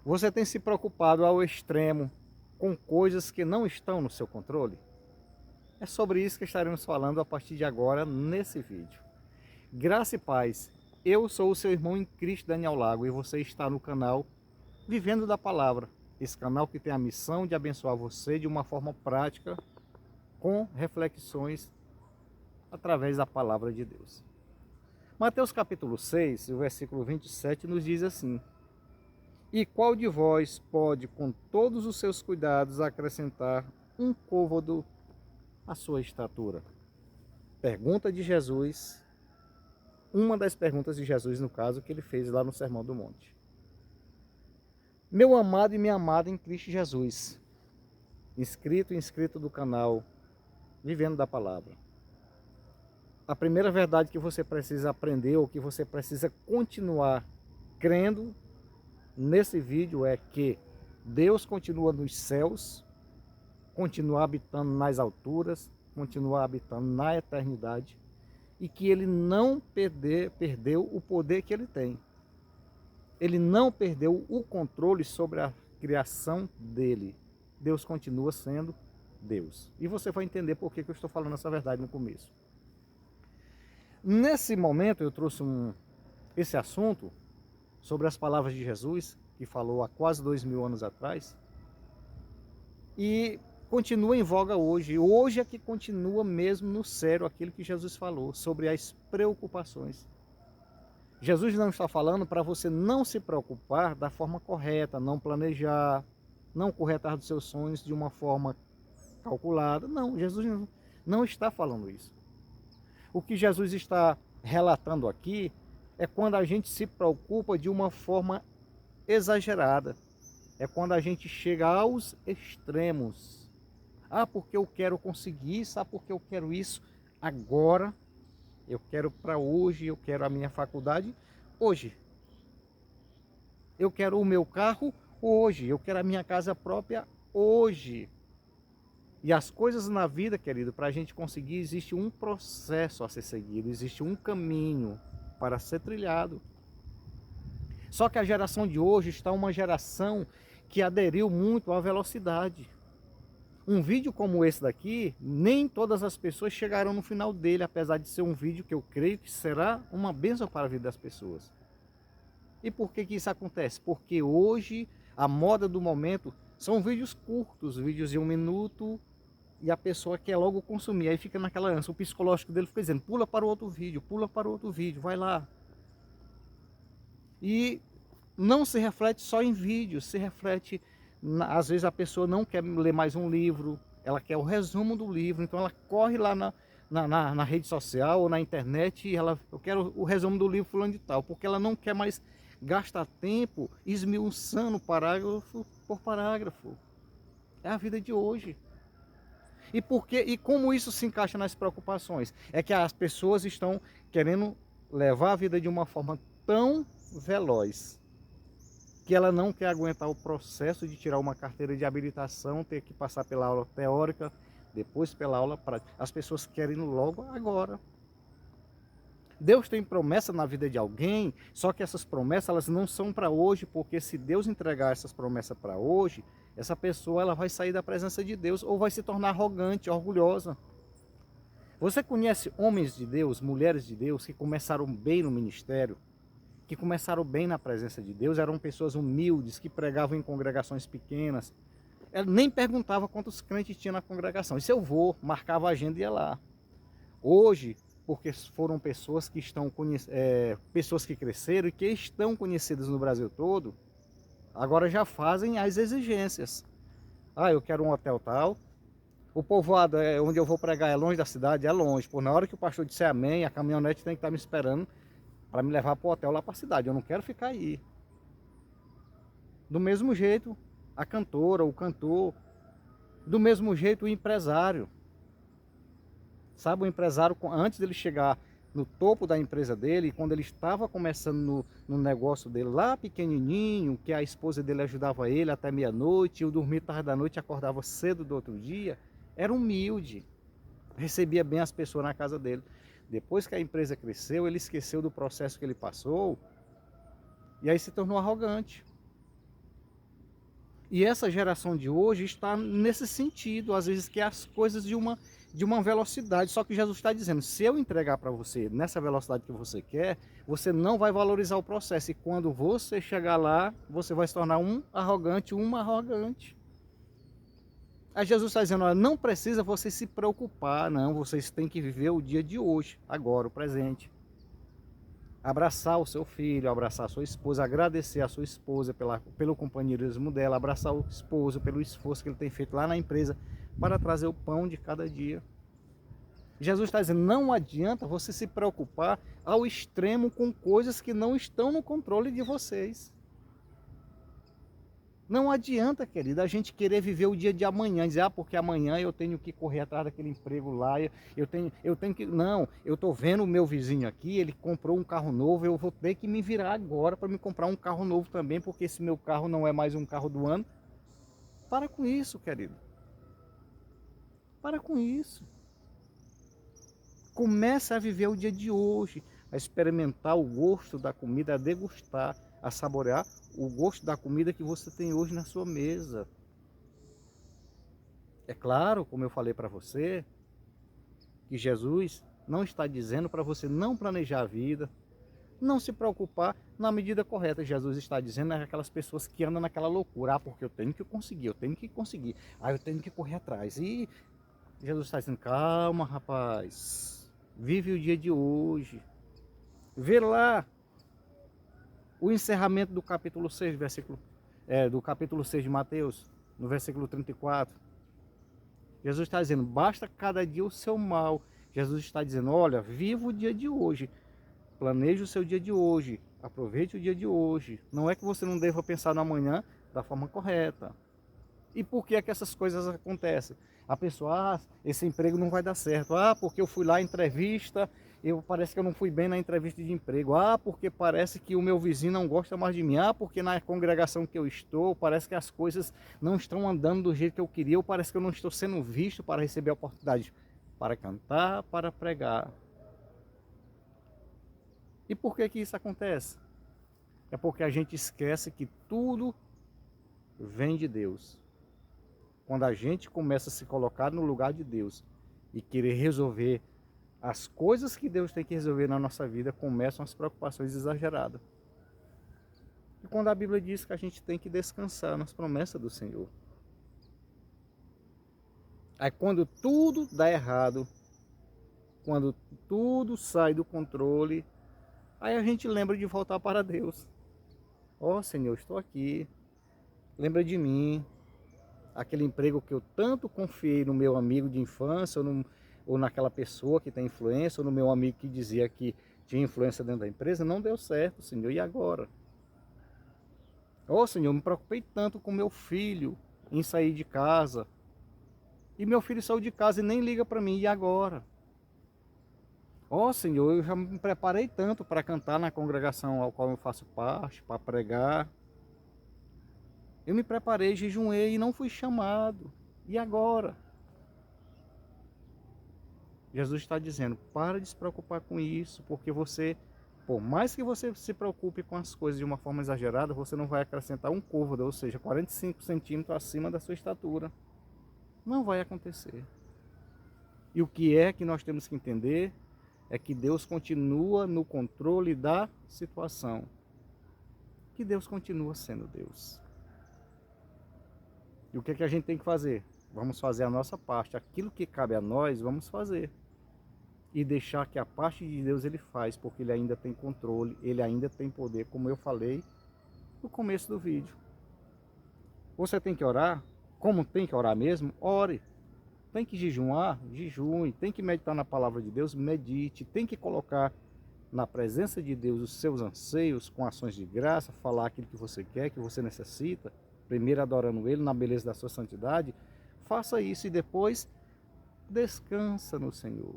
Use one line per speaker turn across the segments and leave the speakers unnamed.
Você tem se preocupado ao extremo com coisas que não estão no seu controle? É sobre isso que estaremos falando a partir de agora nesse vídeo. Graça e paz, eu sou o seu irmão em Cristo, Daniel Lago, e você está no canal Vivendo da Palavra. Esse canal que tem a missão de abençoar você de uma forma prática, com reflexões através da Palavra de Deus. Mateus capítulo 6, o versículo 27 nos diz assim: E qual de vós pode, com todos os seus cuidados, acrescentar um côvado à sua estatura? Pergunta de Jesus, uma das perguntas de Jesus, no caso, que ele fez lá no Sermão do Monte. Meu amado e minha amada em Cristo Jesus, inscrito e inscrito do canal Vivendo da Palavra. A primeira verdade que você precisa aprender, ou que você precisa continuar crendo nesse vídeo, é que Deus continua nos céus, continua habitando nas alturas, continua habitando na eternidade, e que Ele não perdeu o poder que Ele tem. Ele não perdeu o controle sobre a criação dele. Deus continua sendo Deus. E você vai entender por que eu estou falando essa verdade no começo. Nesse momento eu trouxe esse assunto sobre as palavras de Jesus, que falou há quase 2000 anos atrás, e continua em voga hoje. Hoje é que continua mesmo no sério aquilo que Jesus falou sobre as preocupações. Jesus não está falando para você não se preocupar da forma correta, não planejar, não correr atrás dos seus sonhos de uma forma calculada. Não, Jesus não está falando isso. O que Jesus está relatando aqui é quando a gente se preocupa de uma forma exagerada. É quando a gente chega aos extremos. Ah, porque eu quero conseguir isso, ah, porque eu quero isso agora. Eu quero para hoje, eu quero a minha faculdade hoje. Eu quero o meu carro hoje, eu quero a minha casa própria hoje. E as coisas na vida, querido, para a gente conseguir, existe um processo a ser seguido, existe um caminho para ser trilhado. Só que a geração de hoje está uma geração que aderiu muito à velocidade. Um vídeo como esse daqui, nem todas as pessoas chegarão no final dele, apesar de ser um vídeo que eu creio que será uma bênção para a vida das pessoas. E por que isso acontece? Porque hoje a moda do momento são vídeos curtos, vídeos de 1 minuto, e a pessoa quer logo consumir, aí fica naquela ânsia, o psicológico dele fica dizendo, pula para o outro vídeo, vai lá. E não se reflete só em vídeo, se reflete, às vezes a pessoa não quer ler mais um livro, ela quer o resumo do livro, então ela corre lá na rede social ou na internet e eu quero o resumo do livro fulano de tal, porque ela não quer mais gastar tempo esmiuçando parágrafo por parágrafo. É a vida de hoje. E como isso se encaixa nas preocupações? É que as pessoas estão querendo levar a vida de uma forma tão veloz que ela não quer aguentar o processo de tirar uma carteira de habilitação, ter que passar pela aula teórica, depois pela aula prática. As pessoas querem logo agora. Deus tem promessa na vida de alguém, só que essas promessas elas não são para hoje, porque se Deus entregar essas promessas para hoje, essa pessoa ela vai sair da presença de Deus ou vai se tornar arrogante, orgulhosa. Você conhece homens de Deus, mulheres de Deus que começaram bem no ministério, que começaram bem na presença de Deus, eram pessoas humildes, que pregavam em congregações pequenas. Ela nem perguntava quantos crentes tinha na congregação. Isso eu vou, marcava a agenda e ia lá. Hoje, porque foram pessoas que pessoas que cresceram e que estão conhecidas no Brasil todo, agora já fazem as exigências. Ah, eu quero um hotel tal. O povoado onde eu vou pregar é longe da cidade? É longe. Por na hora que o pastor disser amém, a caminhonete tem que estar me esperando para me levar para o hotel lá para a cidade. Eu não quero ficar aí. Do mesmo jeito, a cantora, o cantor. Do mesmo jeito, o empresário. Sabe, o empresário, antes dele chegar no topo da empresa dele, quando ele estava começando no negócio dele lá pequenininho, que a esposa dele ajudava ele até meia-noite, eu dormia tarde da noite e acordava cedo do outro dia, era humilde, recebia bem as pessoas na casa dele. Depois que a empresa cresceu, ele esqueceu do processo que ele passou e aí se tornou arrogante. E essa geração de hoje está nesse sentido, às vezes que as coisas de uma velocidade. Só que Jesus está dizendo, se eu entregar para você nessa velocidade que você quer, você não vai valorizar o processo. E quando você chegar lá, você vai se tornar um arrogante, uma arrogante. Aí Jesus está dizendo, olha, não precisa você se preocupar, não. Vocês têm que viver o dia de hoje, agora, o presente. Abraçar o seu filho, abraçar a sua esposa, agradecer a sua esposa pelo companheirismo dela, abraçar o esposo pelo esforço que ele tem feito lá na empresa para trazer o pão de cada dia. Jesus está dizendo, não adianta você se preocupar ao extremo com coisas que não estão no controle de vocês. Não adianta, querida, a gente querer viver o dia de amanhã, dizer, porque amanhã eu tenho que correr atrás daquele emprego lá, eu tenho que... Não, eu estou vendo o meu vizinho aqui, ele comprou um carro novo, eu vou ter que me virar agora para me comprar um carro novo também, porque esse meu carro não é mais um carro do ano. Para com isso, querido. Para com isso. Comece a viver o dia de hoje, a experimentar o gosto da comida, a degustar, a saborear o gosto da comida que você tem hoje na sua mesa. É claro, como eu falei para você, que Jesus não está dizendo para você não planejar a vida, não se preocupar na medida correta. Jesus está dizendo aquelas pessoas que andam naquela loucura, porque eu tenho que conseguir, eu tenho que correr atrás. E Jesus está dizendo, calma rapaz, vive o dia de hoje. Vê lá o encerramento do capítulo 6, do capítulo 6 de Mateus, no versículo 34. Jesus está dizendo, basta cada dia o seu mal. Jesus está dizendo, olha, viva o dia de hoje. Planeje o seu dia de hoje. Aproveite o dia de hoje. Não é que você não deva pensar no amanhã da forma correta. E por que é que essas coisas acontecem? A pessoa, esse emprego não vai dar certo. Porque eu fui lá em entrevista, parece que eu não fui bem na entrevista de emprego. Porque parece que o meu vizinho não gosta mais de mim. Porque na congregação que eu estou, parece que as coisas não estão andando do jeito que eu queria. Ou parece que eu não estou sendo visto para receber a oportunidade para cantar, para pregar. E por que que isso acontece? É porque a gente esquece que tudo vem de Deus. Quando a gente começa a se colocar no lugar de Deus e querer resolver as coisas que Deus tem que resolver na nossa vida, começam as preocupações exageradas. E quando a Bíblia diz que a gente tem que descansar nas promessas do Senhor. Aí quando tudo dá errado, quando tudo sai do controle, aí a gente lembra de voltar para Deus. Senhor, estou aqui, lembra de mim, aquele emprego que eu tanto confiei no meu amigo de infância, ou naquela pessoa que tem influência, ou no meu amigo que dizia que tinha influência dentro da empresa, não deu certo, Senhor, e agora? Senhor, eu me preocupei tanto com meu filho em sair de casa, e meu filho saiu de casa e nem liga para mim, e agora? Senhor, eu já me preparei tanto para cantar na congregação ao qual eu faço parte, para pregar. Eu me preparei, jejuei e não fui chamado. E agora? Jesus está dizendo, para de se preocupar com isso, porque você, por mais que você se preocupe com as coisas de uma forma exagerada, você não vai acrescentar um côvado, ou seja, 45 centímetros acima da sua estatura. Não vai acontecer. E o que é que nós temos que entender é que Deus continua no controle da situação. Que Deus continua sendo Deus. E o que é que a gente tem que fazer? Vamos fazer a nossa parte. Aquilo que cabe a nós, vamos fazer. E deixar que a parte de Deus ele faz, porque ele ainda tem controle, ele ainda tem poder, como eu falei no começo do vídeo. Você tem que orar, como tem que orar mesmo, ore. Tem que jejuar, jejue. Tem que meditar na palavra de Deus, medite. Tem que colocar na presença de Deus os seus anseios com ações de graça, falar aquilo que você quer, que você necessita, primeiro adorando ele na beleza da sua santidade. Faça isso e depois descansa no Senhor.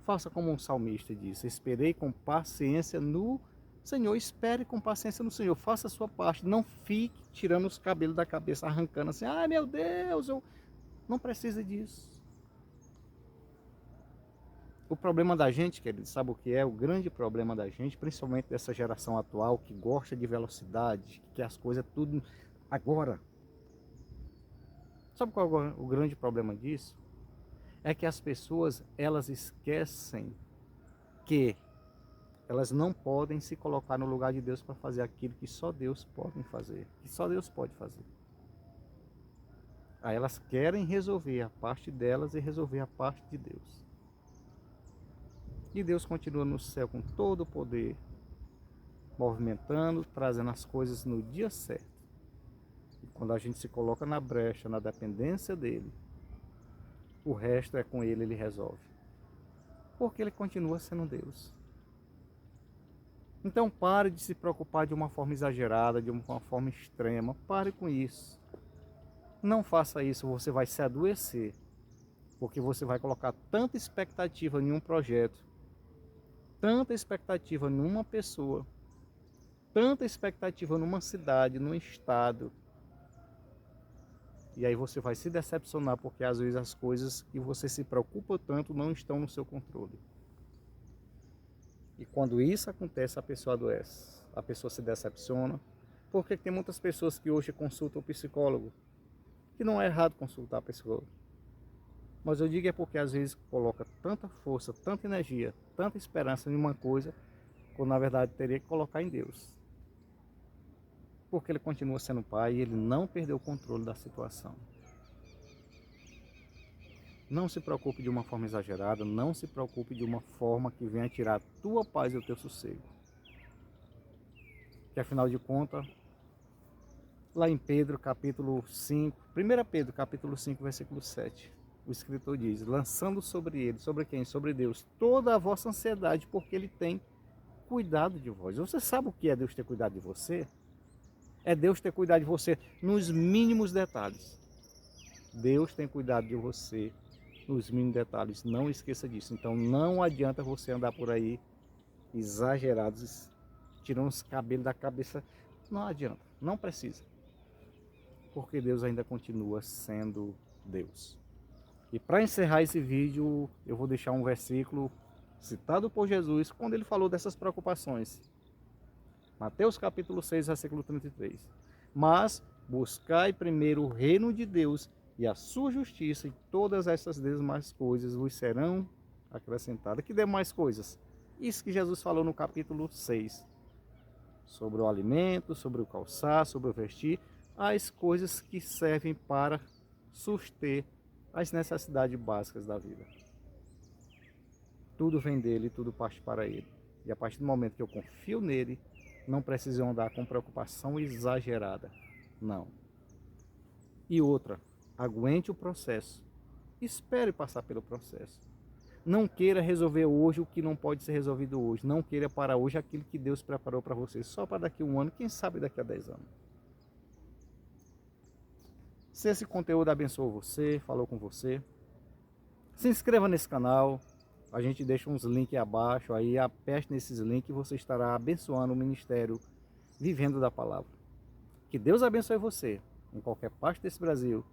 Faça como um salmista disse, esperei com paciência no Senhor, espere com paciência no Senhor, faça a sua parte, não fique tirando os cabelos da cabeça, arrancando assim, ai meu Deus, eu não preciso disso. O problema da gente, querido, sabe o que é? O grande problema da gente, principalmente dessa geração atual, que gosta de velocidade, que quer as coisas tudo agora. Sabe qual é o grande problema disso? É que as pessoas, elas esquecem que elas não podem se colocar no lugar de Deus para fazer aquilo que só Deus pode fazer, que só Deus pode fazer. Aí elas querem resolver a parte delas e resolver a parte de Deus. E Deus continua no céu com todo o poder, movimentando, trazendo as coisas no dia certo. E quando a gente se coloca na brecha, na dependência dele, o resto é com ele, ele resolve. Porque ele continua sendo Deus. Então pare de se preocupar de uma forma exagerada, de uma forma extrema. Pare com isso. Não faça isso, você vai se adoecer. Porque você vai colocar tanta expectativa em um projeto, tanta expectativa numa pessoa, tanta expectativa numa cidade, num estado. E aí você vai se decepcionar porque às vezes as coisas que você se preocupa tanto não estão no seu controle. E quando isso acontece, a pessoa adoece, a pessoa se decepciona. Porque tem muitas pessoas que hoje consultam o psicólogo, que não é errado consultar psicólogo. Mas eu digo é porque às vezes coloca tanta força, tanta energia, tanta esperança em uma coisa, quando na verdade teria que colocar em Deus. Porque ele continua sendo pai e ele não perdeu o controle da situação. Não se preocupe de uma forma exagerada, não se preocupe de uma forma que venha tirar a tua paz e o teu sossego. Que afinal de contas, lá em Pedro capítulo 5, 1 Pedro capítulo 5, versículo 7, o escritor diz, lançando sobre ele, sobre quem? Sobre Deus, toda a vossa ansiedade, porque ele tem cuidado de vós. Você sabe o que é Deus ter cuidado de você? É Deus ter cuidado de você nos mínimos detalhes. Deus tem cuidado de você nos mínimos detalhes, não esqueça disso. Então não adianta você andar por aí exagerados, tirando os cabelos da cabeça, não adianta, não precisa. Porque Deus ainda continua sendo Deus. E para encerrar esse vídeo, eu vou deixar um versículo citado por Jesus, quando ele falou dessas preocupações. Mateus capítulo 6, versículo 33. Mas buscai primeiro o reino de Deus e a sua justiça, e todas essas demais coisas vos serão acrescentadas. Que demais coisas? Isso que Jesus falou no capítulo 6. Sobre o alimento, sobre o calçar, sobre o vestir, as coisas que servem para suster as necessidades básicas da vida. Tudo vem dele, tudo parte para ele. E a partir do momento que eu confio nele, não preciso andar com preocupação exagerada. Não. E outra, aguente o processo. Espere passar pelo processo. Não queira resolver hoje o que não pode ser resolvido hoje. Não queira para hoje aquilo que Deus preparou para você só para daqui a um ano, quem sabe daqui a 10 anos. Se esse conteúdo abençoou você, falou com você, se inscreva nesse canal. A gente deixa uns links abaixo, aí aperte nesses links e você estará abençoando o ministério Vivendo da Palavra. Que Deus abençoe você, em qualquer parte desse Brasil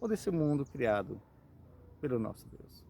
ou desse mundo criado pelo nosso Deus.